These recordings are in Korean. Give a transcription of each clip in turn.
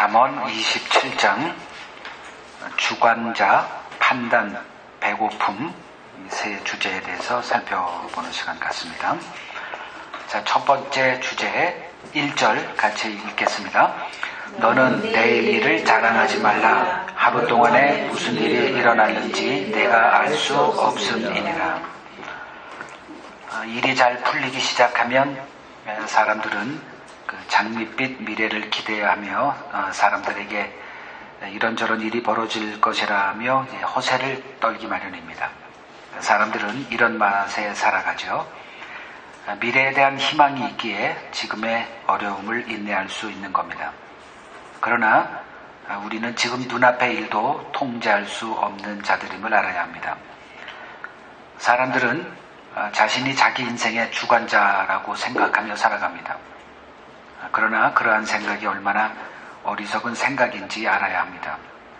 잠언 27장 주관자, 판단, 배고픔 이 세 주제에 대해서 살펴보는 시간 같습니다. 자, 첫 번째 주제 1절 같이 읽겠습니다. 너는 내일 일을 자랑하지 말라. 하루 동안에 무슨 일이 일어났는지 내가 알 수 없음이니라. 일이 잘 풀리기 시작하면 사람들은 그 장밋빛 미래를 기대하며 사람들에게 이런저런 일이 벌어질 것이라며 허세를 떨기 마련입니다. 사람들은 이런 맛에 살아가죠. 미래에 대한 희망이 있기에 지금의 어려움을 인내할 수 있는 겁니다. 그러나 우리는 지금 눈앞의 일도 통제할 수 없는 자들임을 알아야 합니다. 사람들은 자신이 자기 인생의 주관자라고 생각하며 살아갑니다. 그러나 그러한 생각이 얼마나 어리석은 생각인지 알아야 합니다.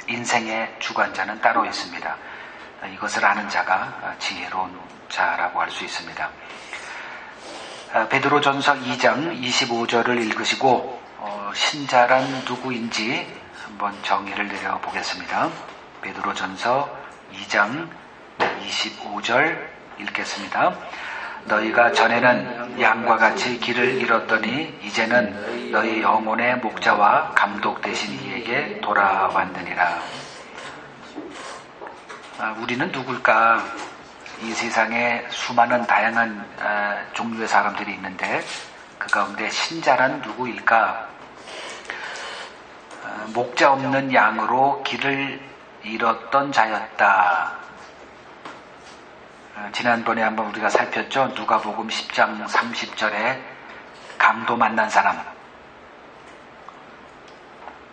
인생의 주관자는 따로 있습니다. 이것을 아는 자가 지혜로운 자라고 할 수 있습니다. 베드로전서 2장 25절을 읽으시고 신자란 누구인지 한번 정의를 내려보겠습니다. 베드로전서 2장 25절 읽겠습니다. 너희가 전에는 양과 같이 길을 잃었더니 이제는 너희 영혼의 목자와 감독 되신 이에게 돌아왔느니라. 우리는 누굴까? 이 세상에 수많은 다양한 종류의 사람들이 있는데 그 가운데 신자란 누구일까? 목자 없는 양으로 길을 잃었던 자였다. 지난번에 한번 우리가 살폈죠. 누가복음 10장 30절에 강도 만난 사람.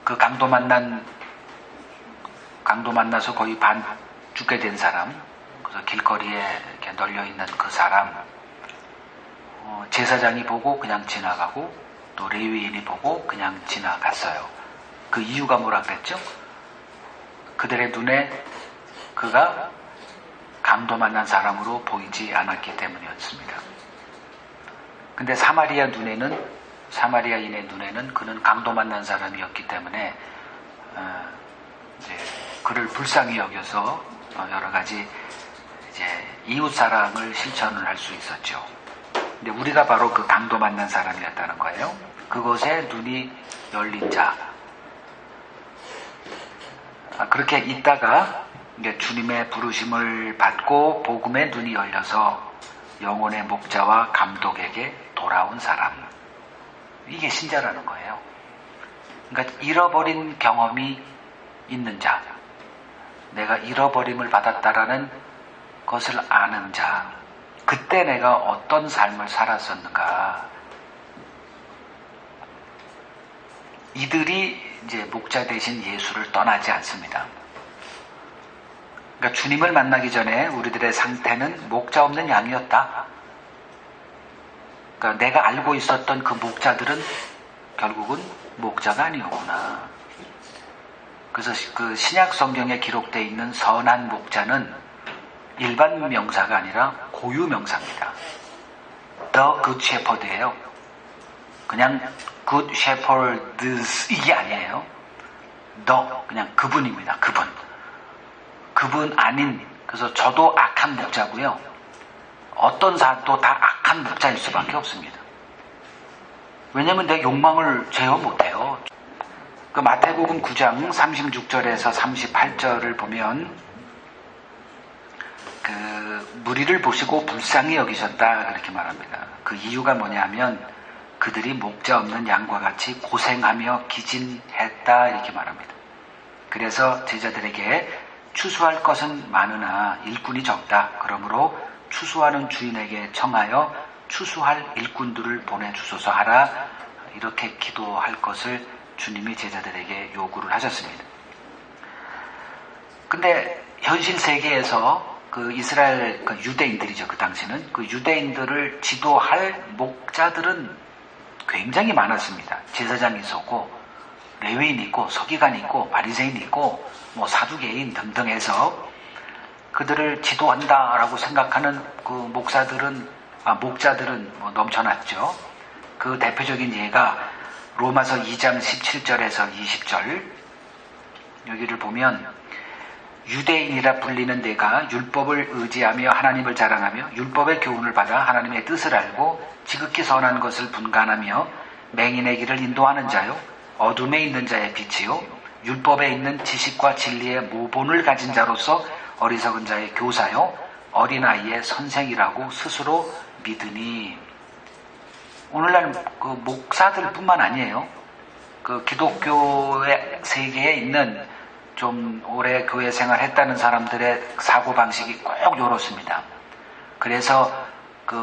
그 강도 만나서 거의 반 죽게 된 사람. 그래서 길거리에 이렇게 널려 있는 그 사람. 제사장이 보고 그냥 지나가고 또 레위인이 보고 그냥 지나갔어요. 그 이유가 뭐라 그랬죠? 그들의 눈에 그가 강도 만난 사람으로 보이지 않았기 때문이었습니다. 근데 사마리아인의 눈에는 그는 강도 만난 사람이었기 때문에 그를 불쌍히 여겨서 여러 가지 이웃 사랑을 실천을 할 수 있었죠. 근데 우리가 바로 그 강도 만난 사람이었다는 거예요. 그것에 눈이 열린 자. 그렇게 있다가 이제 주님의 부르심을 받고 복음의 눈이 열려서 영혼의 목자와 감독에게 돌아온 사람. 이게 신자라는 거예요. 그러니까 잃어버린 경험이 있는 자. 내가 잃어버림을 받았다라는 것을 아는 자. 그때 내가 어떤 삶을 살았었는가. 이들이 이제 목자 대신 예수를 떠나지 않습니다. 그러니까 주님을 만나기 전에 우리들의 상태는 목자 없는 양이었다. 그러니까 내가 알고 있었던 그 목자들은 결국은 목자가 아니었구나. 그래서 그 신약 성경에 기록되어 있는 선한 목자는 일반 명사가 아니라 고유 명사입니다. The Good Shepherd예요. 그냥 Good Shepherds 이게 아니에요. 그냥 그분입니다. 그분 아닌, 그래서 저도 악한 목자고요. 어떤 사람도 다 악한 목자일 수밖에 없습니다. 왜냐하면 내 욕망을 제어 못해요. 그 마태복음 9장 36절에서 38절을 보면 그 무리를 보시고 불쌍히 여기셨다 그렇게 말합니다. 그 이유가 뭐냐면 그들이 목자 없는 양과 같이 고생하며 기진했다 이렇게 말합니다. 그래서 제자들에게 추수할 것은 많으나 일꾼이 적다. 그러므로 추수하는 주인에게 청하여 추수할 일꾼들을 보내주소서 하라. 이렇게 기도할 것을 주님이 제자들에게 요구를 하셨습니다. 근데 현실 세계에서 그 이스라엘 그 유대인들이죠. 그 당시는 그 유대인들을 지도할 목자들은 굉장히 많았습니다. 제사장이 있었고 레위인이 있고 서기관이 있고 바리새인이 있고 뭐 사두개인 등등 해서 그들을 지도한다라고 생각하는 그 목자들은 뭐 넘쳐났죠. 그 대표적인 예가 로마서 2장 17절에서 20절 여기를 보면 유대인이라 불리는 내가 율법을 의지하며 하나님을 자랑하며 율법의 교훈을 받아 하나님의 뜻을 알고 지극히 선한 것을 분간하며 맹인의 길을 인도하는 자요 어둠에 있는 자의 빛이요 율법에 있는 지식과 진리의 모본을 가진 자로서 어리석은 자의 교사요 어린아이의 선생이라고 스스로 믿으니. 오늘날 그 목사들뿐만 아니에요. 그 기독교의 세계에 있는 좀 오래 교회 생활했다는 사람들의 사고방식이 꼭 이렇습니다. 그래서 그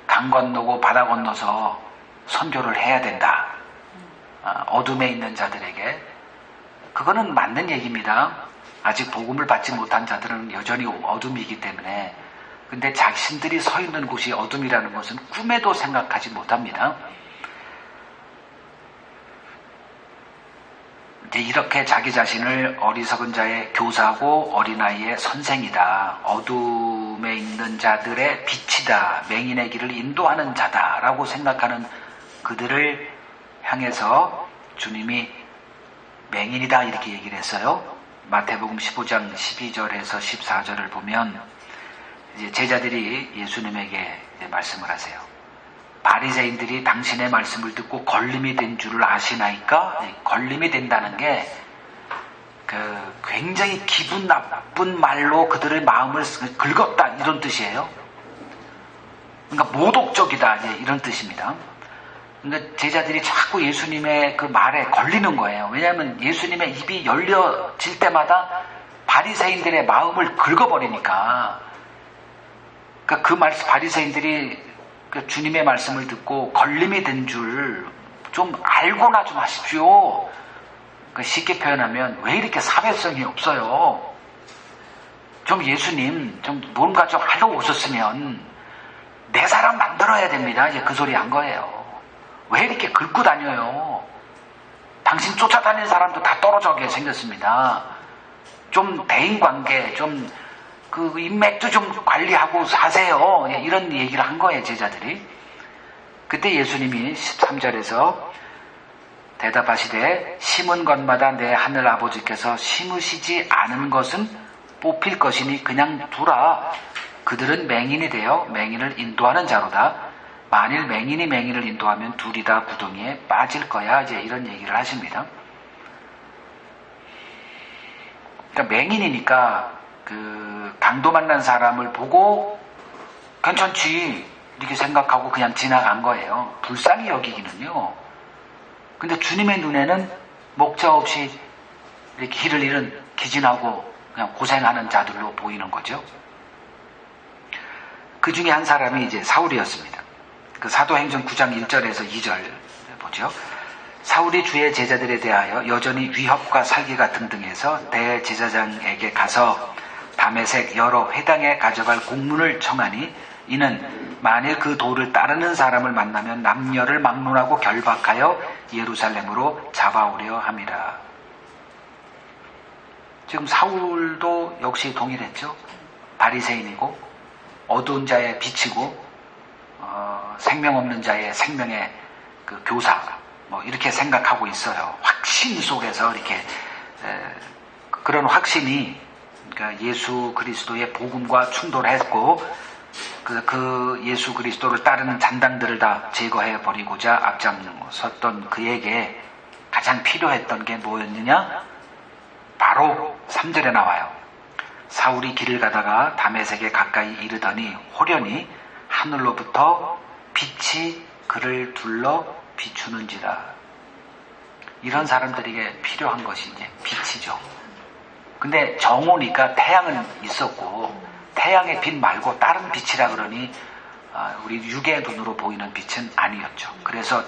강 건너고 바다 건너서 선교를 해야 된다. 어둠에 있는 자들에게. 그거는 맞는 얘기입니다. 아직 복음을 받지 못한 자들은 여전히 어둠이기 때문에. 근데 자신들이 서 있는 곳이 어둠이라는 것은 꿈에도 생각하지 못합니다. 이제 이렇게 자기 자신을 어리석은 자의 교사고 어린아이의 선생이다. 어둠에 있는 자들의 빛이다. 맹인의 길을 인도하는 자다라고 생각하는 그들을 향해서 주님이 맹인이다 이렇게 얘기를 했어요. 마태복음 15장 12절에서 14절을 보면 이제 제자들이 예수님에게 이제 말씀을 하세요. 바리새인들이 당신의 말씀을 듣고 걸림이 된 줄을 아시나이까? 걸림이 된다는 게 굉장히 기분 나쁜 말로 그들의 마음을 긁었다 이런 뜻이에요. 그러니까 모독적이다 이런 뜻입니다. 그러니까 제자들이 자꾸 예수님의 그 말에 걸리는 거예요. 왜냐하면 예수님의 입이 열려질 때마다 바리새인들의 마음을 긁어버리니까. 그러니까 그 말씀 바리새인들이 그 주님의 말씀을 듣고 걸림이 된 줄 좀 알고나 좀 하십시오. 쉽게 표현하면 왜 이렇게 사회성이 없어요? 좀 예수님 좀 뭔가 좀 하러 오셨으면 내 사람 만들어야 됩니다. 이제 그 소리 한 거예요. 왜 이렇게 긁고 다녀요? 당신 쫓아다니는 사람도 다 떨어져게 생겼습니다. 좀 대인관계 좀 그 인맥도 좀 관리하고 사세요. 이런 얘기를 한 거예요, 제자들이. 그때 예수님이 13절에서 대답하시되 심은 것마다 내 하늘 아버지께서 심으시지 않은 것은 뽑힐 것이니 그냥 두라. 그들은 맹인이 되어 맹인을 인도하는 자로다. 만일 맹인이 맹인을 인도하면 둘이 다 구덩이에 빠질 거야. 이제 이런 얘기를 하십니다. 그러니까 맹인이니까 그 강도 만난 사람을 보고 괜찮지 이렇게 생각하고 그냥 지나간 거예요. 불쌍히 여기기는요. 근데 주님의 눈에는 목자 없이 이렇게 길을 잃은 기진하고 그냥 고생하는 자들로 보이는 거죠. 그 중에 한 사람이 이제 사울이었습니다. 그 사도행전 9장 1절에서 2절 보죠. 사울이 주의 제자들에 대하여 여전히 위협과 살기가 등등해서 대제사장에게 가서 다메섹 여러 회당에 가져갈 공문을 청하니 이는 만일 그 도를 따르는 사람을 만나면 남녀를 막론하고 결박하여 예루살렘으로 잡아오려 함이라. 지금 사울도 역시 동일했죠. 바리새인이고 어두운 자의 빛이고 생명 없는 자의 생명의 그 교사 이렇게 생각하고 있어요. 확신 속에서 이렇게 그런 확신이 그러니까 예수 그리스도의 복음과 충돌했고 그 예수 그리스도를 따르는 잔당들을 다 제거해 버리고자 앞장섰던 그에게 가장 필요했던 게 뭐였느냐? 바로 3절에 나와요. 사울이 길을 가다가 다메섹에 가까이 이르더니 호련히 하늘로부터 빛이 그를 둘러 비추는지라. 이런 사람들에게 필요한 것이 이제 빛이죠. 근데 정오니까 태양은 있었고 태양의 빛 말고 다른 빛이라 그러니 우리 육의 눈으로 보이는 빛은 아니었죠. 그래서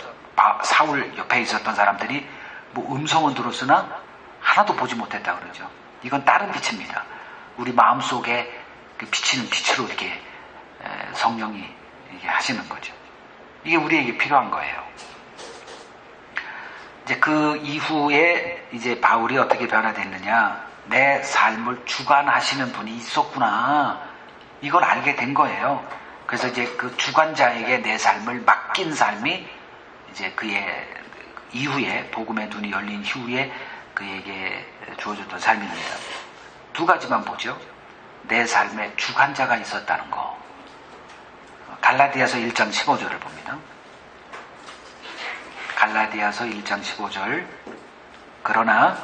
사울 옆에 있었던 사람들이 뭐 음성은 들었으나 하나도 보지 못했다 그러죠. 이건 다른 빛입니다. 우리 마음속에 그 비치는 빛으로 이렇게 성령이 이게 하시는 거죠. 이게 우리에게 필요한 거예요. 이제 그 이후에 이제 바울이 어떻게 변화됐느냐? 내 삶을 주관하시는 분이 있었구나. 이걸 알게 된 거예요. 그래서 이제 그 주관자에게 내 삶을 맡긴 삶이 이제 그의 이후에, 복음의 눈이 열린 이후에 그에게 주어졌던 삶입니다. 두 가지만 보죠. 내 삶에 주관자가 있었다는 거. 갈라디아서 1장 15절을 봅니다. 갈라디아서 1장 15절. 그러나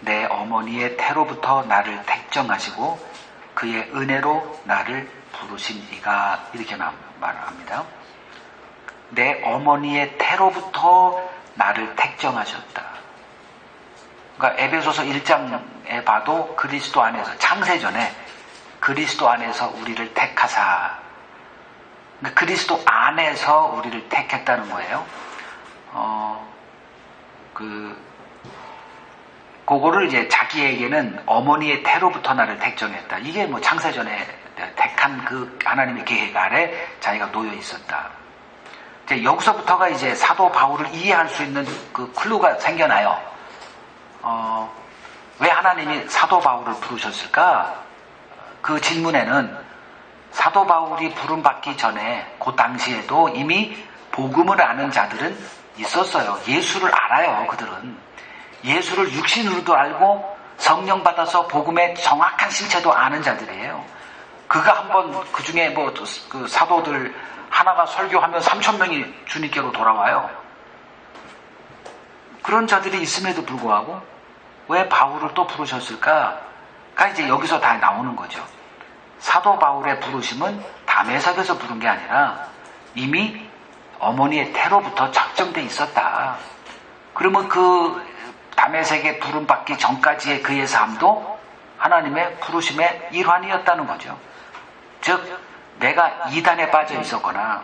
내 어머니의 태로부터 나를 택정하시고 그의 은혜로 나를 부르신 이가, 이렇게 말합니다. 내 어머니의 태로부터 나를 택정하셨다. 그러니까 에베소서 1장에 봐도 그리스도 안에서, 창세전에 그리스도 안에서 우리를 택하사, 그러니까 그리스도 안에서 우리를 택했다는 거예요. 그거를 이제 자기에게는 어머니의 태로부터 나를 택정했다. 이게 뭐 창세전에 택한 그 하나님의 계획 아래 자기가 놓여 있었다. 이제 여기서부터가 이제 사도 바울을 이해할 수 있는 그 클루가 생겨나요. 왜 하나님이 사도 바울을 부르셨을까? 그 질문에는 사도 바울이 부름받기 전에 그 당시에도 이미 복음을 아는 자들은 있었어요. 예수를 알아요. 그들은 예수를 육신으로도 알고 성령 받아서 복음의 정확한 실체도 아는 자들이에요. 그가 한번 그 중에 뭐 그 사도들 하나가 설교하면 3,000명이 주님께로 돌아와요. 그런 자들이 있음에도 불구하고 왜 바울을 또 부르셨을까가 이제 여기서 다 나오는 거죠. 사도 바울의 부르심은 다메섹에서 부른 게 아니라 이미 어머니의 태로부터 작정돼 있었다. 그러면 그 다메섹에 부름받기 전까지의 그의 삶도 하나님의 부르심의 일환이었다는 거죠. 즉 내가 이단에 빠져 있었거나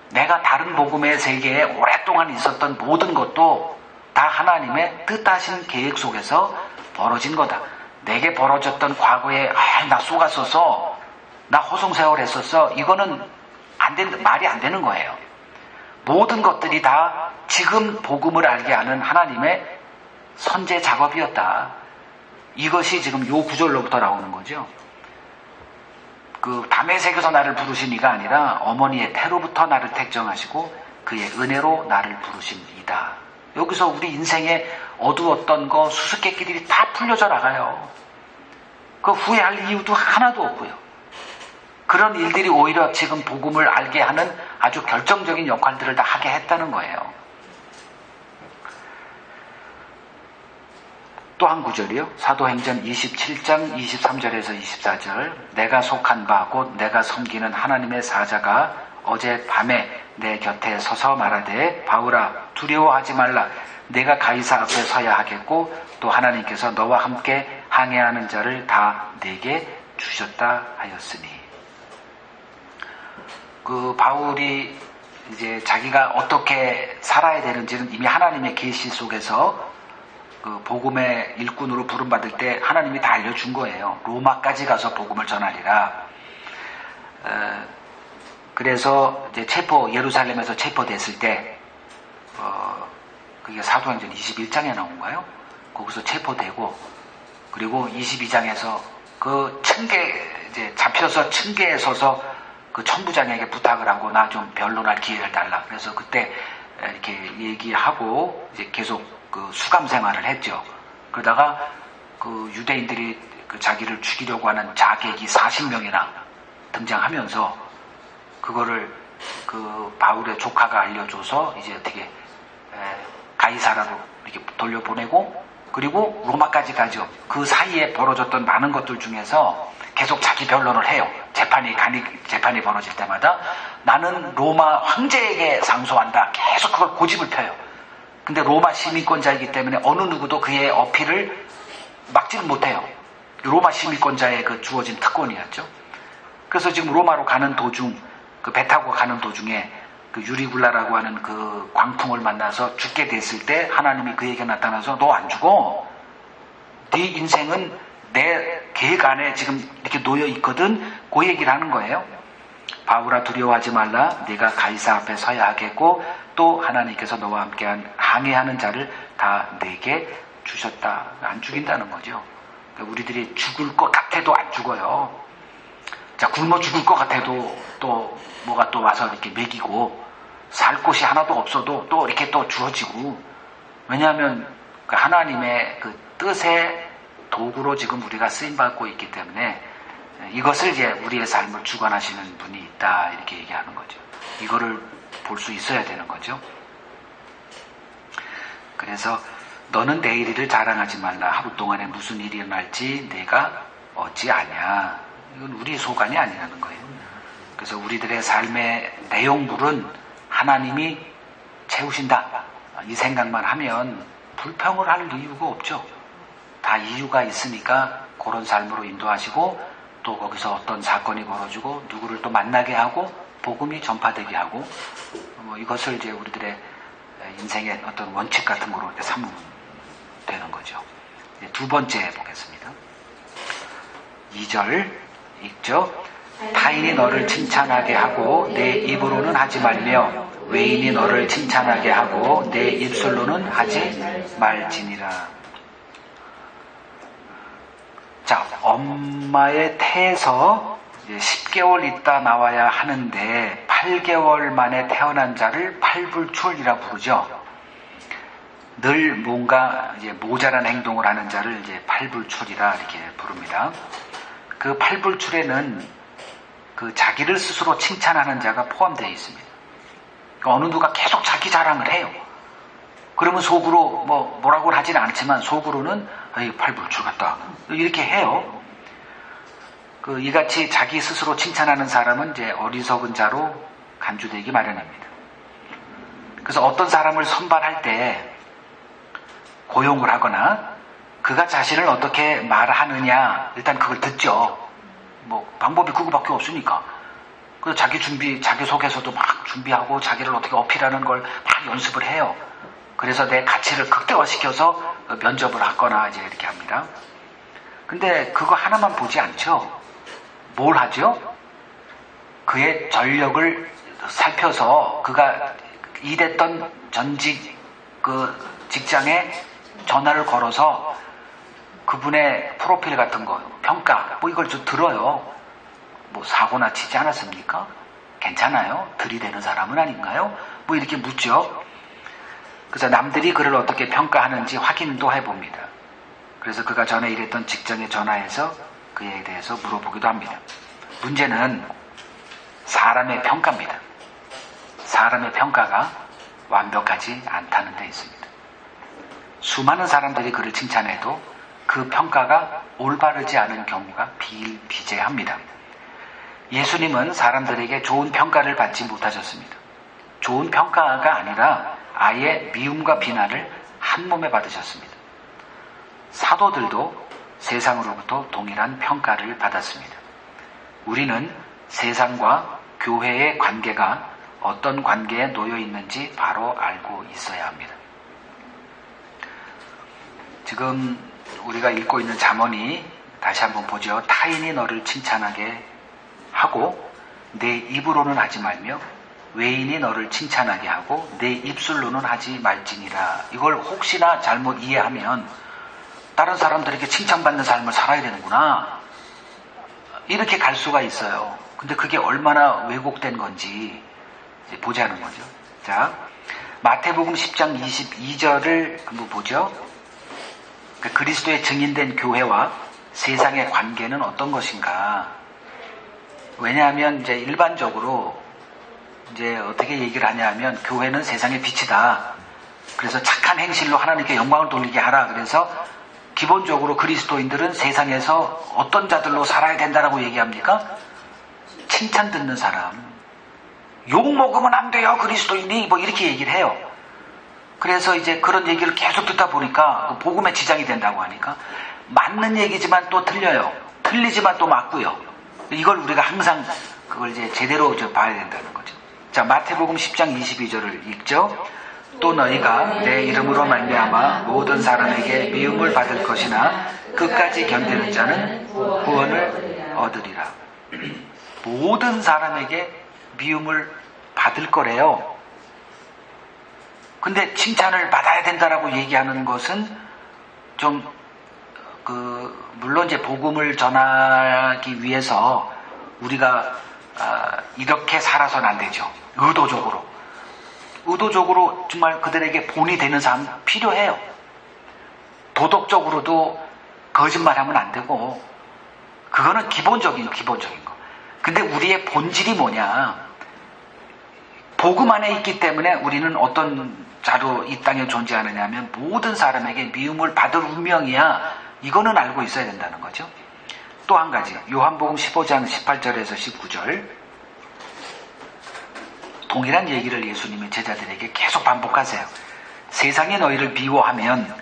내가 다른 복음의 세계에 오랫동안 있었던 모든 것도 다 하나님의 뜻하신 계획 속에서 벌어진 거다. 내게 벌어졌던 과거에 나 속았었어, 나 허송세월 했었어, 이거는 말이 안 되는 거예요. 모든 것들이 다 지금 복음을 알게 하는 하나님의 선제 작업이었다. 이것이 지금 요 구절로부터 나오는 거죠. 그 다메섹에서 나를 부르신 이가 아니라 어머니의 태로부터 나를 택정하시고 그의 은혜로 나를 부르신 이다. 여기서 우리 인생에 어두웠던 거, 수수께끼들이 다 풀려져 나가요. 그 후회할 이유도 하나도 없고요. 그런 일들이 오히려 지금 복음을 알게 하는 아주 결정적인 역할들을 다 하게 했다는 거예요. 또 한 구절이요. 사도행전 27장 23절에서 24절. 내가 속한 바 곧 내가 섬기는 하나님의 사자가 어제 밤에 내 곁에 서서 말하되 바울아 두려워하지 말라. 내가 가이사 앞에 서야 하겠고 또 하나님께서 너와 함께 항해하는 자를 다 내게 주셨다 하였으니. 그 바울이 이제 자기가 어떻게 살아야 되는지는 이미 하나님의 계시 속에서 그 복음의 일꾼으로 부름받을 때 하나님이 다 알려준 거예요. 로마까지 가서 복음을 전하리라. 그래서 이제 예루살렘에서 체포됐을 때, 그게 사도행전 21장에 나온가요? 거기서 체포되고, 그리고 22장에서 그 이제 잡혀서 층계에 서서 그 천부장에게 부탁을 하고 나 좀 변론할 기회를 달라. 그래서 그때 이렇게 얘기하고 이제 계속 그 수감 생활을 했죠. 그러다가 그 유대인들이 그 자기를 죽이려고 하는 자객이 40명이나 등장하면서 그거를 그 바울의 조카가 알려줘서 이제 어떻게 가이사라로 이렇게 돌려보내고, 그리고 로마까지 가죠. 그 사이에 벌어졌던 많은 것들 중에서 계속 자기 변론을 해요. 재판이 벌어질 때마다 나는 로마 황제에게 상소한다. 계속 그걸 고집을 펴요. 근데 로마 시민권자이기 때문에 어느 누구도 그의 어필을 막지는 못해요. 로마 시민권자의 그 주어진 특권이었죠. 그래서 지금 로마로 가는 도중, 그 배 타고 가는 도중에 그 유리굴라라고 하는 그 광풍을 만나서 죽게 됐을 때 하나님이 그에게 나타나서 너 안 죽어. 네 인생은 내 계획 안에 지금 이렇게 놓여 있거든. 그 얘기를 하는 거예요. 바울아 두려워하지 말라. 네가 가이사 앞에 서야 하겠고 또 하나님께서 너와 함께 항해하는 자를 다 내게 주셨다. 안 죽인다는 거죠. 그러니까 우리들이 죽을 것 같아도 안 죽어요. 자, 굶어 죽을 것 같아도 또 뭐가 또 와서 이렇게 먹이고, 살 곳이 하나도 없어도 또 이렇게 또 주어지고, 왜냐하면 그 하나님의 그 뜻의 도구로 지금 우리가 쓰임받고 있기 때문에 이것을 이제 우리의 삶을 주관하시는 분이 있다 이렇게 얘기하는 거죠. 이거를 볼 수 있어야 되는 거죠. 그래서 너는 내일 일을 자랑하지 말라. 하루 동안에 무슨 일이 일어날지 내가 어찌 아냐. 이건 우리 소관이 아니라는 거예요. 그래서 우리들의 삶의 내용물은 하나님이 채우신다. 이 생각만 하면 불평을 할 이유가 없죠. 다 이유가 있으니까 그런 삶으로 인도하시고 또 거기서 어떤 사건이 벌어지고 누구를 또 만나게 하고 복음이 전파되게 하고 이것을 이제 우리들의 인생의 어떤 원칙 같은 거로 이렇게 삼으면 되는 거죠. 두 번째 보겠습니다. 2절 읽죠. 타인이 너를 칭찬하게 하고 내 입으로는 하지 말며 외인이 너를 칭찬하게 하고 내 입술로는 하지 말지니라. 자, 엄마의 태에서 10개월 있다 나와야 하는데 8개월 만에 태어난 자를 팔불출이라 부르죠. 늘 뭔가 이제 모자란 행동을 하는 자를 이제 팔불출이라 이렇게 부릅니다. 그 팔불출에는 그 자기를 스스로 칭찬하는 자가 포함되어 있습니다. 그러니까 어느 누가 계속 자기 자랑을 해요. 그러면 속으로 뭐라고 하지는 않지만 속으로는 팔불출 같다 이렇게 해요. 이같이 자기 스스로 칭찬하는 사람은 이제 어리석은 자로 간주되기 마련입니다. 그래서 어떤 사람을 선발할 때 고용을 하거나 그가 자신을 어떻게 말하느냐 일단 그걸 듣죠. 방법이 그거밖에 없으니까. 그래서 자기 속에서도 막 준비하고 자기를 어떻게 어필하는 걸 막 연습을 해요. 그래서 내 가치를 극대화시켜서 면접을 하거나 이제 이렇게 합니다. 근데 그거 하나만 보지 않죠. 뭘 하죠? 그의 전력을 살펴서 그가 일했던 전직 직장에 전화를 걸어서 그분의 프로필 같은 거, 평가, 이걸 좀 들어요. 사고나 치지 않았습니까? 괜찮아요? 들이대는 사람은 아닌가요? 이렇게 묻죠. 그래서 남들이 그를 어떻게 평가하는지 확인도 해봅니다. 그래서 그가 전에 일했던 직장에 전화해서 그에 대해서 물어보기도 합니다. 문제는 사람의 평가입니다. 사람의 평가가 완벽하지 않다는 데 있습니다. 수많은 사람들이 그를 칭찬해도 그 평가가 올바르지 않은 경우가 비일비재합니다. 예수님은 사람들에게 좋은 평가를 받지 못하셨습니다. 좋은 평가가 아니라 아예 미움과 비난을 한 몸에 받으셨습니다. 사도들도 세상으로부터 동일한 평가를 받았습니다. 우리는 세상과 교회의 관계가 어떤 관계에 놓여 있는지 바로 알고 있어야 합니다. 지금 우리가 읽고 있는 잠언이 다시 한번 보죠. 타인이 너를 칭찬하게 하고 내 입으로는 하지 말며 외인이 너를 칭찬하게 하고 내 입술로는 하지 말지니라. 이걸 혹시나 잘못 이해하면 다른 사람들에게 칭찬받는 삶을 살아야 되는구나 이렇게 갈 수가 있어요. 근데 그게 얼마나 왜곡된 건지 보자는 거죠. 자, 마태복음 10장 22절을 한번 보죠. 그리스도의 증인된 교회와 세상의 관계는 어떤 것인가? 왜냐하면 이제 일반적으로 이제 어떻게 얘기를 하냐면 교회는 세상의 빛이다. 그래서 착한 행실로 하나님께 영광을 돌리게 하라. 그래서 기본적으로 그리스도인들은 세상에서 어떤 자들로 살아야 된다라고 얘기합니까? 칭찬 듣는 사람. 욕 먹으면 안 돼요, 그리스도인이. 이렇게 얘기를 해요. 그래서 이제 그런 얘기를 계속 듣다 보니까 복음에 지장이 된다고 하니까 맞는 얘기지만 또 틀려요. 틀리지만 또 맞고요. 이걸 우리가 항상 그걸 이제 제대로 봐야 된다는 거죠. 자, 마태복음 10장 22절을 읽죠. 또 너희가 내 이름으로 말미암아 모든 사람에게 미움을 받을 것이나 끝까지 견디는 자는 구원을 얻으리라. 모든 사람에게 미움을 받을 거래요. 근데 칭찬을 받아야 된다라고 얘기하는 것은 좀 물론 이제 복음을 전하기 위해서 우리가 이렇게 살아서는 안 되죠. 의도적으로 의도적으로 정말 그들에게 본이 되는 사람 필요해요. 도덕적으로도 거짓말하면 안 되고, 그거는 기본적인 거. 근데 우리의 본질이 뭐냐? 복음 안에 있기 때문에 우리는 어떤 자로 이 땅에 존재하느냐 하면 모든 사람에게 미움을 받을 운명이야. 이거는 알고 있어야 된다는 거죠. 또 한 가지, 요한복음 15장 18절에서 19절, 동일한 얘기를 예수님이 제자들에게 계속 반복하세요. 세상이 너희를 미워하면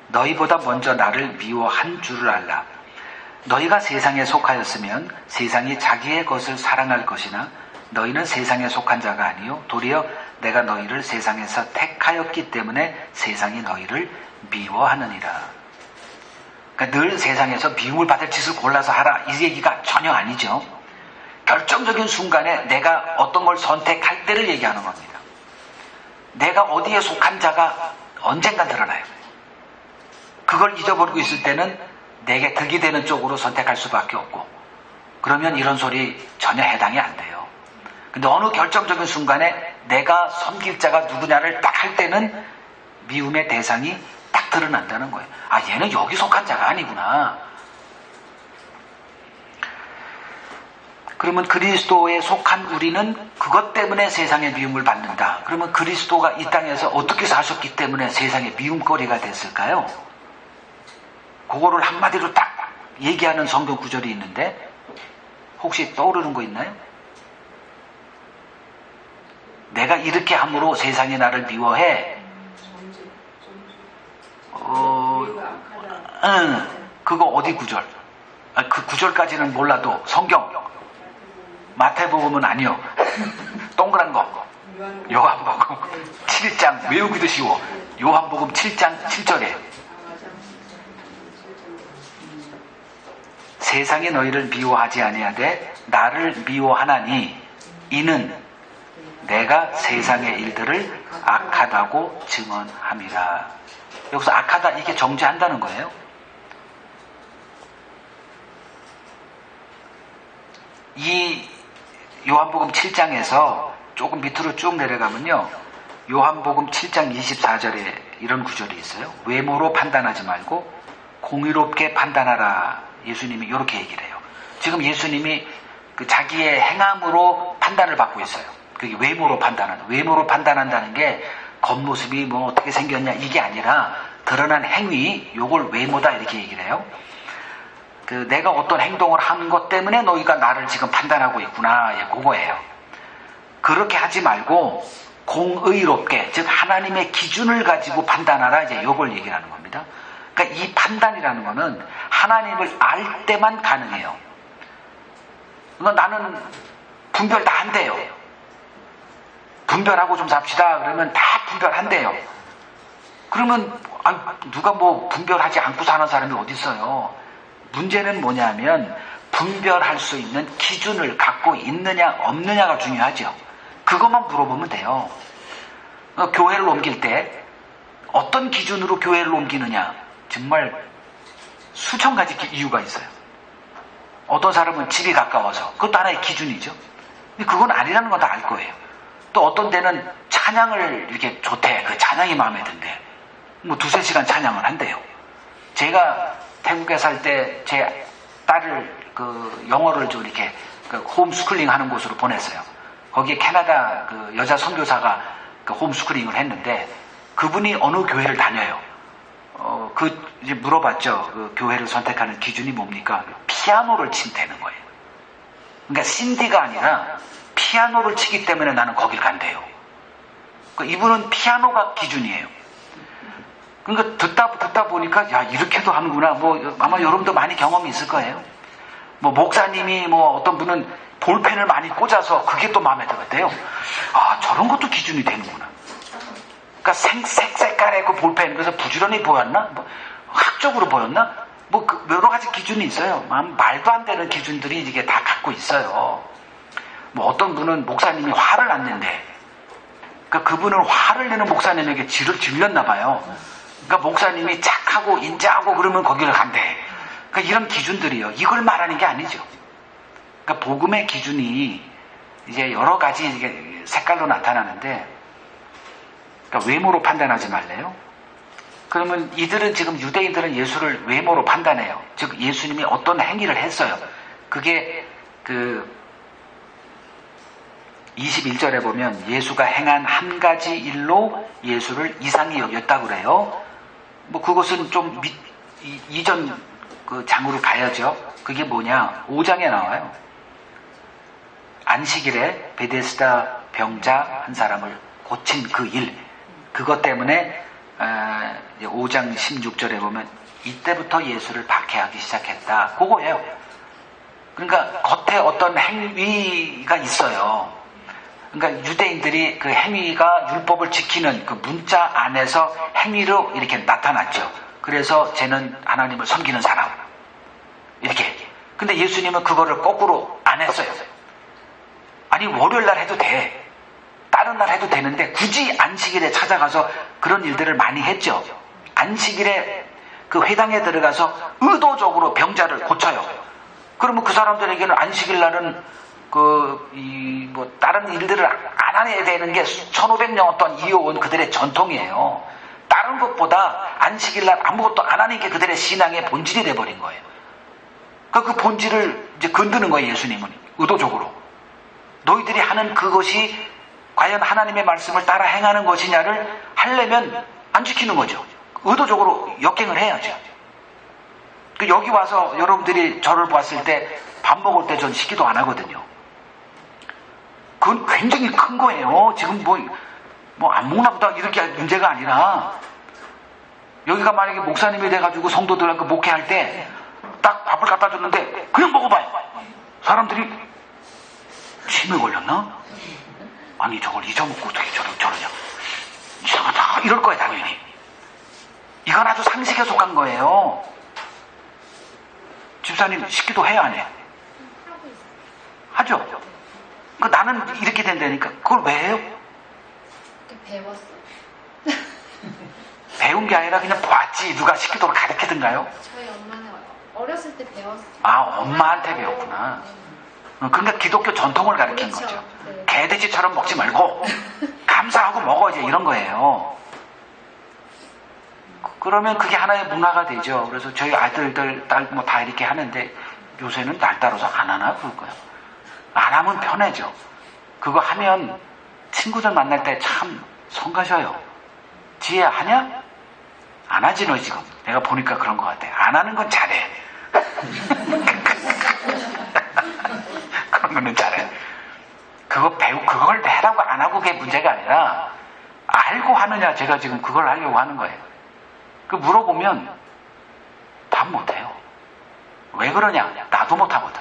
너희보다 먼저 나를 미워한 줄을 알라. 너희가 세상에 속하였으면 세상이 자기의 것을 사랑할 것이나 너희는 세상에 속한 자가 아니요 도리어 내가 너희를 세상에서 택하였기 때문에 세상이 너희를 미워하느니라. 그러니까 늘 세상에서 미움을 받을 짓을 골라서 하라, 이 얘기가 전혀 아니죠. 결정적인 순간에 내가 어떤 걸 선택할 때를 얘기하는 겁니다. 내가 어디에 속한 자가 언젠간 드러나요. 그걸 잊어버리고 있을 때는 내게 득이 되는 쪽으로 선택할 수밖에 없고, 그러면 이런 소리 전혀 해당이 안 돼요. 근데 어느 결정적인 순간에 내가 섬길 자가 누구냐를 딱 할 때는 미움의 대상이 딱 드러난다는 거예요. 아, 얘는 여기 속한 자가 아니구나. 그러면 그리스도에 속한 우리는 그것 때문에 세상의 미움을 받는다. 그러면 그리스도가 이 땅에서 어떻게 사셨기 때문에 세상의 미움거리가 됐을까요? 그거를 한마디로 딱 얘기하는 성경 구절이 있는데 혹시 떠오르는 거 있나요? 내가 이렇게 함으로 세상이 나를 미워해. 그거 어디 구절? 그 구절까지는 몰라도 성경 마태복음은 아니요. 동그란 거. 요한복음 7장 외우기도 쉬워. 요한복음 7장 7절에 세상이 너희를 미워하지 아니하되 나를 미워하나니 이는 내가 세상의 일들을 악하다고 증언함이라. 여기서 악하다 이게 정죄한다는 거예요. 이 요한복음 7장에서 조금 밑으로 쭉 내려가면요, 요한복음 7장 24절에 이런 구절이 있어요. 외모로 판단하지 말고 공의롭게 판단하라. 예수님이 이렇게 얘기를 해요. 지금 예수님이 그 자기의 행함으로 판단을 받고 있어요. 그게 외모로 판단한다. 외모로 판단한다는 게 겉모습이 뭐 어떻게 생겼냐 이게 아니라 드러난 행위, 요걸 외모다 이렇게 얘기를 해요. 그 내가 어떤 행동을 하는 것 때문에 너희가 나를 지금 판단하고 있구나, 예, 그거예요. 그렇게 하지 말고 공의롭게, 즉 하나님의 기준을 가지고 판단하라, 이제 요걸 얘기하는 겁니다. 그러니까 이 판단이라는 거는 하나님을 알 때만 가능해요. 그러니까 나는 분별 다 한대요. 분별하고 좀 삽시다 그러면 다 분별한대요. 그러면 누가 뭐 분별하지 않고 사는 사람이 어디 있어요. 문제는 뭐냐면 분별할 수 있는 기준을 갖고 있느냐 없느냐가 중요하죠. 그것만 물어보면 돼요. 교회를 옮길 때 어떤 기준으로 교회를 옮기느냐, 정말 수천 가지 이유가 있어요. 어떤 사람은 집이 가까워서, 그것도 하나의 기준이죠. 근데 그건 아니라는 건 다 알 거예요. 또 어떤 데는 찬양을 이렇게 좋대. 그 찬양이 마음에 든대. 뭐 2-3시간 찬양을 한대요. 제가 태국에 살 때 제 딸을 그 영어를 좀 이렇게 그 홈스쿨링 하는 곳으로 보냈어요. 거기에 캐나다 그 여자 선교사가 그 홈스쿨링을 했는데 그분이 어느 교회를 다녀요. 이제 물어봤죠. 그 교회를 선택하는 기준이 뭡니까? 피아노를 친다는 거예요. 그러니까 신디가 아니라 피아노를 치기 때문에 나는 거길 간대요. 그러니까 이분은 피아노가 기준이에요. 그러니까 듣다 보니까 야, 이렇게도 하는구나. 뭐 아마 여러분도 많이 경험이 있을 거예요. 뭐 목사님이 뭐 어떤 분은 볼펜을 많이 꽂아서 그게 또 마음에 들었대요. 아, 저런 것도 기준이 되는구나. 그러니까 색깔의 그 볼펜, 그래서 부지런히 보였나? 뭐 학적으로 보였나? 뭐 여러 가지 기준이 있어요. 말도 안 되는 기준들이 이게 다 갖고 있어요. 뭐 어떤 분은 목사님이 화를 안 낸대. 그러니까 그분은 화를 내는 목사님에게 질렸나 봐요. 그러니까 목사님이 착하고 인자하고 그러면 거기를 간대. 그러니까 이런 기준들이요. 이걸 말하는 게 아니죠. 그러니까 복음의 기준이 이제 여러 가지 이게 색깔로 나타나는데 그러니까 외모로 판단하지 말래요. 그러면 이들은 지금 유대인들은 예수를 외모로 판단해요. 즉 예수님이 어떤 행위를 했어요. 그게 21절에 보면 예수가 행한 한 가지 일로 예수를 이상히 여겼다고 그래요. 뭐 그것은 좀 이전 그 장으로 가야죠. 그게 뭐냐? 5장에 나와요. 안식일에 베데스다 병자 한 사람을 고친 그 일. 그것 때문에 5장 16절에 보면 이때부터 예수를 박해하기 시작했다. 그거예요. 그러니까 겉에 어떤 행위가 있어요. 그러니까 유대인들이 그 행위가 율법을 지키는 그 문자 안에서 행위로 이렇게 나타났죠. 그래서 쟤는 하나님을 섬기는 사람. 이렇게. 근데 예수님은 그거를 거꾸로 안 했어요. 아니 월요일날 해도 돼. 다른 날 해도 되는데 굳이 안식일에 찾아가서 그런 일들을 많이 했죠. 안식일에 그 회당에 들어가서 의도적으로 병자를 고쳐요. 그러면 그 사람들에게는 안식일 날은 다른 일들을 안 해야 되는 게 1500년 동안 이어온 그들의 전통이에요. 다른 것보다 안식일 날 아무것도 안 하는 게 그들의 신앙의 본질이 돼버린 거예요. 그 본질을 이제 건드는 거예요, 예수님은. 의도적으로. 너희들이 하는 그것이 과연 하나님의 말씀을 따라 행하는 것이냐를 하려면 안 지키는 거죠. 의도적으로 역행을 해야죠. 여기 와서 여러분들이 저를 봤을 때 밥 먹을 때 전 식기도 안 하거든요. 그건 굉장히 큰 거예요. 지금 안 먹나 보다 이렇게 문제가 아니라 여기가 만약에 목사님이 돼가지고 성도들한테 목회할 때 딱 밥을 갖다 줬는데 그냥 먹어봐요. 사람들이 침에 걸렸나? 아니 저걸 잊어먹고 어떻게 저러냐. 이상하다 이럴 거예요 당연히. 이건 아주 상식에 속한 거예요. 집사님 식기도 해야 안 해? 하죠. 나는 이렇게 된다니까. 그걸 왜 해요? 배웠어. 배운 게 아니라 그냥 봤지. 누가 식기도를 가르치던가요? 저희 엄마는 어렸을 때 배웠어요. 아, 엄마한테 배웠구나. 그러니까 기독교 전통을 가르친 그렇죠. 거죠. 네. 개돼지처럼 먹지 말고 감사하고 먹어 이제 이런 거예요. 그러면 그게 하나의 문화가 되죠. 그래서 저희 아들들, 딸 뭐 다 이렇게 하는데 요새는 날 따라서 안 하나 그럴 거예요. 안 하면 편해져. 그거 하면 친구들 만날 때 참 성가셔요. 지혜야 하냐? 안 하지 너 지금. 내가 보니까 그런 것 같아. 안 하는 건 잘해. 그런 거는 잘해. 그걸 해라고 안 하고 그게 문제가 아니라 알고 하느냐. 제가 지금 그걸 하려고 하는 거예요. 물어보면 답 못해요. 왜 그러냐? 나도 못하거든.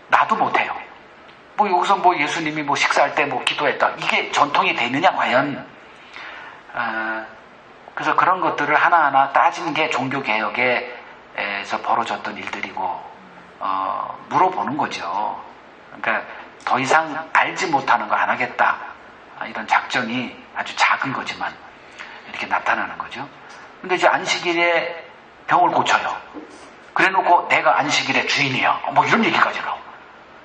나도 못해요. 여기서 예수님이 식사할 때 기도했다. 이게 전통이 되느냐 과연. 그래서 그런 것들을 하나하나 따지는 게 종교개혁에서 벌어졌던 일들이고 물어보는 거죠. 그러니까 더 이상 알지 못하는 거 안 하겠다. 이런 작정이 아주 작은 거지만 이렇게 나타나는 거죠. 근데 이제 안식일에 병을 고쳐요. 그래 놓고 내가 안식일의 주인이야. 이런 얘기까지 나와.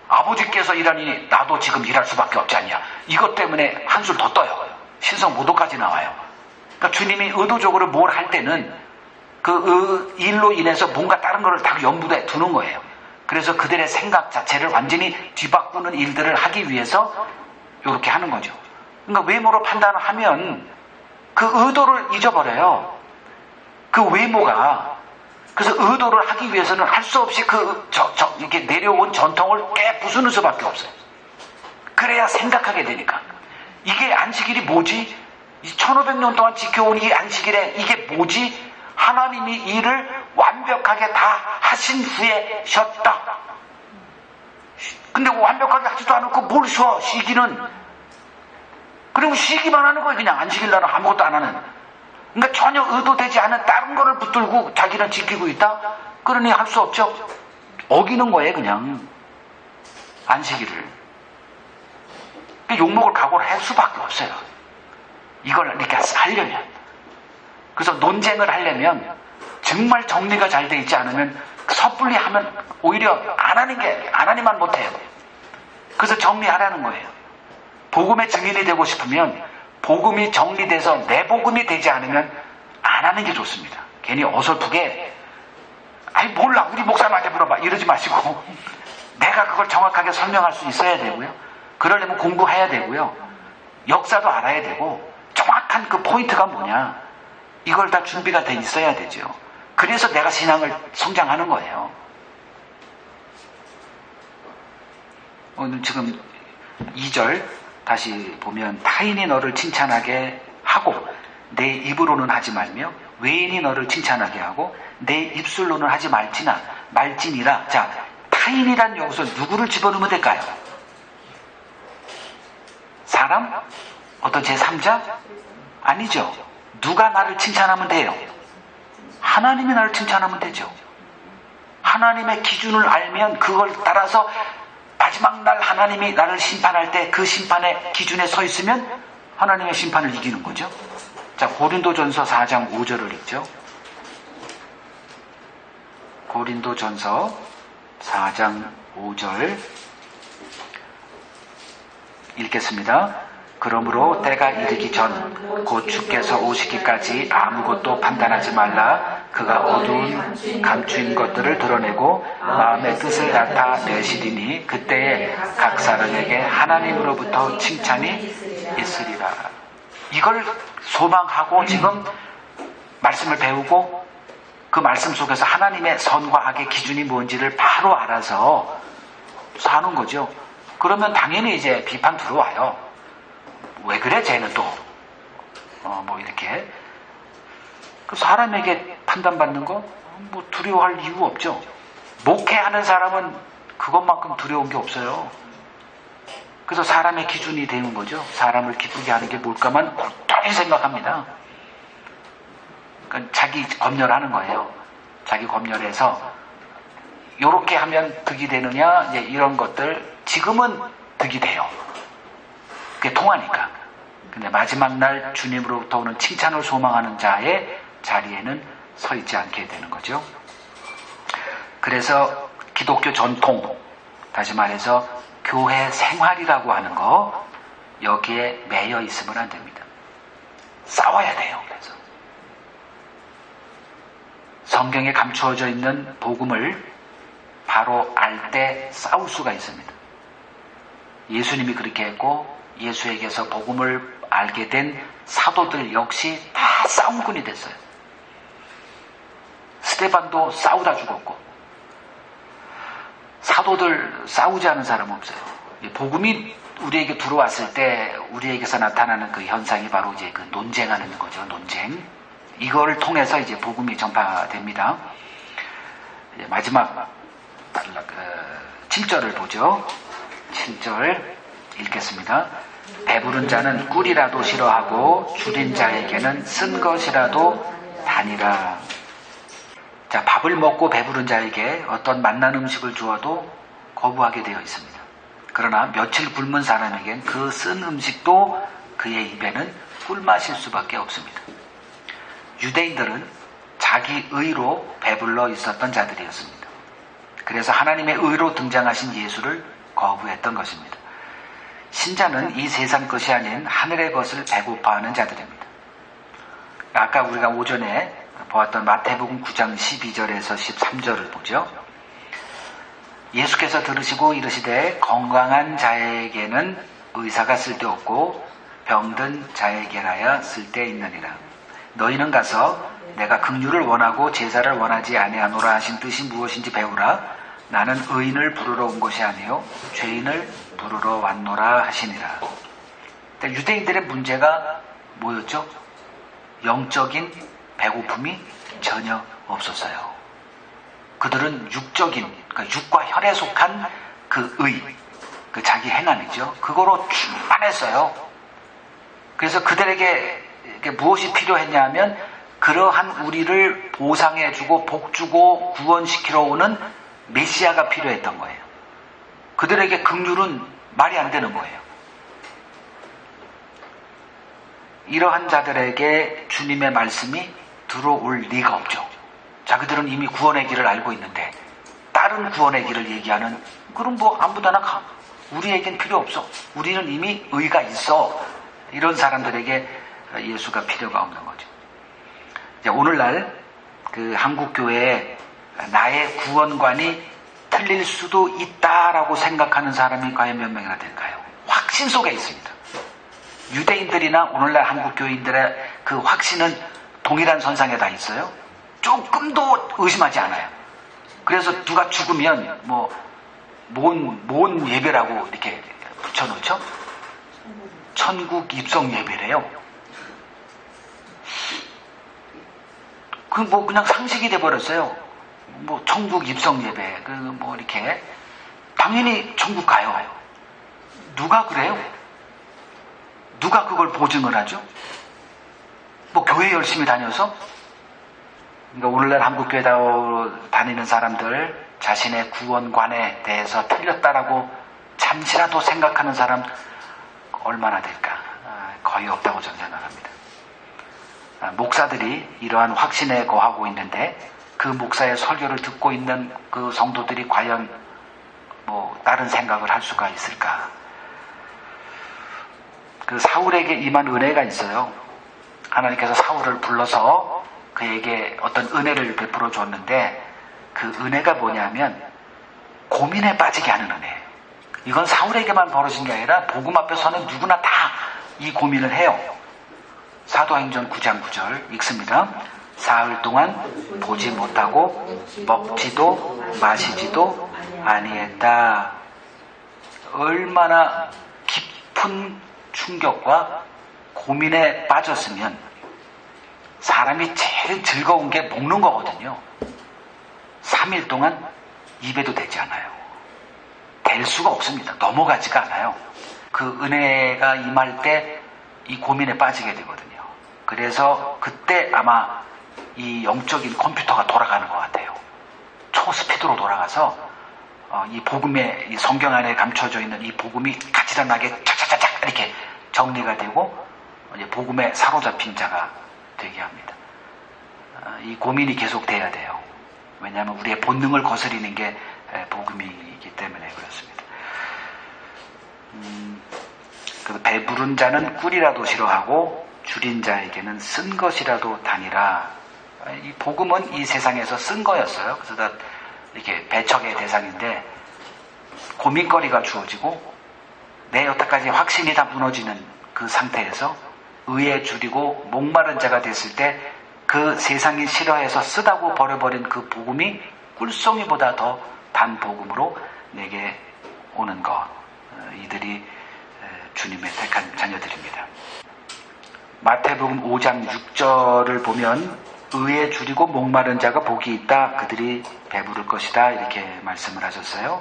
아버지께서 일하니 나도 지금 일할 수밖에 없지 않냐. 이것 때문에 한술 더 떠요. 신성 모독까지 나와요. 그러니까 주님이 의도적으로 뭘 할 때는 그 일로 인해서 뭔가 다른 거를 다 염두에 두는 거예요. 그래서 그들의 생각 자체를 완전히 뒤바꾸는 일들을 하기 위해서 이렇게 하는 거죠. 그러니까 외모로 판단을 하면 그 의도를 잊어버려요. 그 외모가. 그래서 의도를 하기 위해서는 할 수 없이 이렇게 내려온 전통을 깨부수는 수밖에 없어요. 그래야 생각하게 되니까. 이게 안식일이 뭐지? 1500년 동안 지켜온 이 안식일에 이게 뭐지? 하나님이 일을 완벽하게 다 하신 후에 쉬었다. 근데 완벽하게 하지도 않고 뭘 쉬어? 쉬기는. 그리고 쉬기만 하는 거예요. 그냥 안식일 날은 아무것도 안 하는. 그러니까 전혀 의도되지 않은 다른 거를 붙들고 자기는 지키고 있다? 그러니 할 수 없죠. 어기는 거예요 그냥. 안식일을. 욕먹을 각오를 할 수밖에 없어요. 이걸 이렇게 하려면. 그래서 논쟁을 하려면 정말 정리가 잘 돼 있지 않으면 섣불리 하면 오히려 안 하니만 못해요. 그래서 정리하라는 거예요. 복음의 증인이 되고 싶으면 복음이 정리돼서 내 복음이 되지 않으면 안 하는 게 좋습니다. 괜히 어설프게 아니 몰라 우리 목사님한테 물어봐 이러지 마시고 내가 그걸 정확하게 설명할 수 있어야 되고요. 그러려면 공부해야 되고요. 역사도 알아야 되고 정확한 그 포인트가 뭐냐 이걸 다 준비가 돼 있어야 되죠. 그래서 내가 신앙을 성장하는 거예요. 오늘 지금 2절 다시 보면 타인이 너를 칭찬하게 하고 내 입으로는 하지 말며 외인이 너를 칭찬하게 하고 내 입술로는 하지 말지니라. 자, 타인이란 여기서 누구를 집어넣으면 될까요? 사람? 어떤 제3자? 아니죠. 누가 나를 칭찬하면 돼요? 하나님이 나를 칭찬하면 되죠. 하나님의 기준을 알면 그걸 따라서 마지막 날 하나님이 나를 심판할 때 그 심판의 기준에 서 있으면 하나님의 심판을 이기는 거죠. 자, 고린도전서 4장 5절을 읽죠. 고린도전서 4장 5절 읽겠습니다. 그러므로 때가 이르기 전 곧 주께서 오시기까지 아무것도 판단하지 말라. 그가 어두운 감추인 것들을 드러내고 마음의 뜻을 나타내시리니 그때에 각 사람에게 하나님으로부터 칭찬이 있으리라. 이걸 소망하고 지금 말씀을 배우고 그 말씀 속에서 하나님의 선과 악의 기준이 뭔지를 바로 알아서 사는 거죠. 그러면 당연히 이제 비판 들어와요. 왜 그래 쟤는 또 뭐 이렇게 그 사람에게 판단받는 거 뭐 두려워할 이유 없죠. 목회하는 사람은 그것만큼 두려운 게 없어요. 그래서 사람의 기준이 되는 거죠. 사람을 기쁘게 하는 게 뭘까만 굴뚝이 생각합니다. 그러니까 자기 검열하는 거예요. 자기 검열해서 요렇게 하면 득이 되느냐 이제 이런 것들 지금은 득이 돼요. 그게 통하니까. 근데 마지막 날 주님으로부터 오는 칭찬을 소망하는 자의 자리에는 서 있지 않게 되는 거죠. 그래서 기독교 전통, 다시 말해서 교회 생활이라고 하는 거 여기에 매여 있으면 안 됩니다. 싸워야 돼요. 그래서 성경에 감추어져 있는 복음을 바로 알 때 싸울 수가 있습니다. 예수님이 그렇게 했고 예수에게서 복음을 알게 된 사도들 역시 다 싸움꾼이 됐어요. 스데반도 싸우다 죽었고 사도들 싸우지 않은 사람 없어요. 복음이 우리에게 들어왔을 때 우리에게서 나타나는 그 현상이 바로 이제 그 논쟁하는 거죠. 논쟁. 이거를 통해서 이제 복음이 전파됩니다. 이제 마지막 7절을 보죠. 7절 읽겠습니다. 배부른 자는 꿀이라도 싫어하고 줄인 자에게는 쓴 것이라도 다니라. 자, 밥을 먹고 배부른 자에게 어떤 맛난 음식을 주어도 거부하게 되어 있습니다. 그러나 며칠 굶은 사람에겐 그 쓴 음식도 그의 입에는 꿀맛일 수밖에 없습니다. 유대인들은 자기 의로 배불러 있었던 자들이었습니다. 그래서 하나님의 의로 등장하신 예수를 거부했던 것입니다. 신자는 이 세상 것이 아닌 하늘의 것을 배고파하는 자들입니다. 아까 우리가 오전에 보았던 마태복음 9장 12절에서 13절을 보죠. 예수께서 들으시고 이르시되 건강한 자에게는 의사가 쓸데없고 병든 자에게라야 쓸데있느니라. 너희는 가서 내가 긍휼을 원하고 제사를 원하지 아니하노라 하신 뜻이 무엇인지 배우라. 나는 의인을 부르러 온 것이 아니요 죄인을 부르러 왔노라 하시니라. 그러니까 유대인들의 문제가 뭐였죠? 영적인 배고픔이 전혀 없었어요. 그들은 육적인, 그러니까 육과 혈에 속한 그 의, 그 자기 행함이죠. 그거로 충만했어요. 그래서 그들에게 무엇이 필요했냐 하면 그러한 우리를 보상해주고 복주고 구원시키러 오는 메시아가 필요했던 거예요. 그들에게 긍휼은 말이 안 되는 거예요. 이러한 자들에게 주님의 말씀이 들어올 리가 없죠. 자, 그들은 이미 구원의 길을 알고 있는데 다른 구원의 길을 얘기하는 그럼 뭐 아무데나 가. 우리에겐 필요 없어. 우리는 이미 의가 있어. 이런 사람들에게 예수가 필요가 없는 거죠. 이제 오늘날 그 한국교회에 나의 구원관이 틀릴 수도 있다라고 생각하는 사람이 과연 몇 명이나 될까요? 확신 속에 있습니다. 유대인들이나 오늘날 한국교인들의 그 확신은 동일한 선상에 다 있어요. 조금도 의심하지 않아요. 그래서 누가 죽으면 뭔 예배라고 이렇게 붙여놓죠? 천국 입성 예배래요. 그냥 상식이 돼버렸어요. 천국 입성 예배, 이렇게. 당연히 천국 가요. 누가 그래요? 누가 그걸 보증을 하죠? 교회 열심히 다녀서? 그러니까 오늘날 한국교회 다니는 사람들, 자신의 구원관에 대해서 틀렸다라고 잠시라도 생각하는 사람 얼마나 될까? 거의 없다고 저는 생각합니다. 목사들이 이러한 확신에 거하고 있는데 그 목사의 설교를 듣고 있는 그 성도들이 과연 다른 생각을 할 수가 있을까? 그 사울에게 임한 은혜가 있어요. 하나님께서 사울을 불러서 그에게 어떤 은혜를 베풀어 줬는데 그 은혜가 뭐냐면 고민에 빠지게 하는 은혜예요. 이건 사울에게만 벌어진 게 아니라 복음 앞에 서는 누구나 다 이 고민을 해요. 사도행전 9장 9절 읽습니다. 사흘 동안 보지 못하고 먹지도 마시지도 아니했다. 얼마나 깊은 충격과 고민에 빠졌으면 사람이 제일 즐거운 게 먹는 거거든요. 3일 동안 입에도 대지 않아요. 될 수가 없습니다. 넘어가지가 않아요. 그 은혜가 임할 때 이 고민에 빠지게 되거든요. 그래서 그때 아마 이 영적인 컴퓨터가 돌아가는 것 같아요. 초스피드로 돌아가서 이 복음의 이 성경 안에 감춰져 있는 이 복음이 가지런하게 착착착착 이렇게 정리가 되고 이제 복음에 사로잡힌 자가 되게 합니다. 이 고민이 계속 돼야 돼요. 왜냐하면 우리의 본능을 거스리는 게 복음이기 때문에 그렇습니다. 그 배부른 자는 꿀이라도 싫어하고 줄인 자에게는 쓴 것이라도 다니라. 이 복음은 이 세상에서 쓴 거였어요. 그래서 다 이렇게 배척의 대상인데 고민거리가 주어지고 내 여태까지 확신이 다 무너지는 그 상태에서 의에 줄이고 목마른 자가 됐을 때 그 세상이 싫어해서 쓰다고 버려버린 그 복음이 꿀송이보다 더 단 복음으로 내게 오는 것. 이들이 주님의 택한 자녀들입니다. 마태복음 5장 6절을 보면 의에 줄이고 목마른 자가 복이 있다. 그들이 배부를 것이다. 이렇게 말씀을 하셨어요.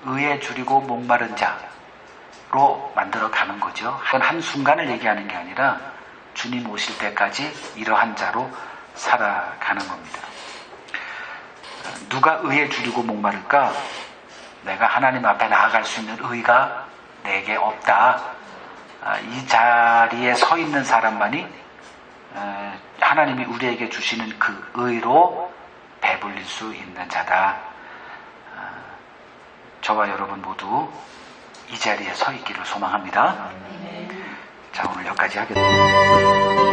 의에 줄이고 목마른 자로 만들어 가는 거죠. 한순간을 얘기하는 게 아니라 주님 오실 때까지 이러한 자로 살아가는 겁니다. 누가 의에 줄이고 목마를까? 내가 하나님 앞에 나아갈 수 있는 의가 내게 없다. 이 자리에 서 있는 사람만이 하나님이 우리에게 주시는 그 의로 배불릴 수 있는 자다. 저와 여러분 모두 이 자리에 서 있기를 소망합니다. 자, 오늘 여기까지 하겠습니다.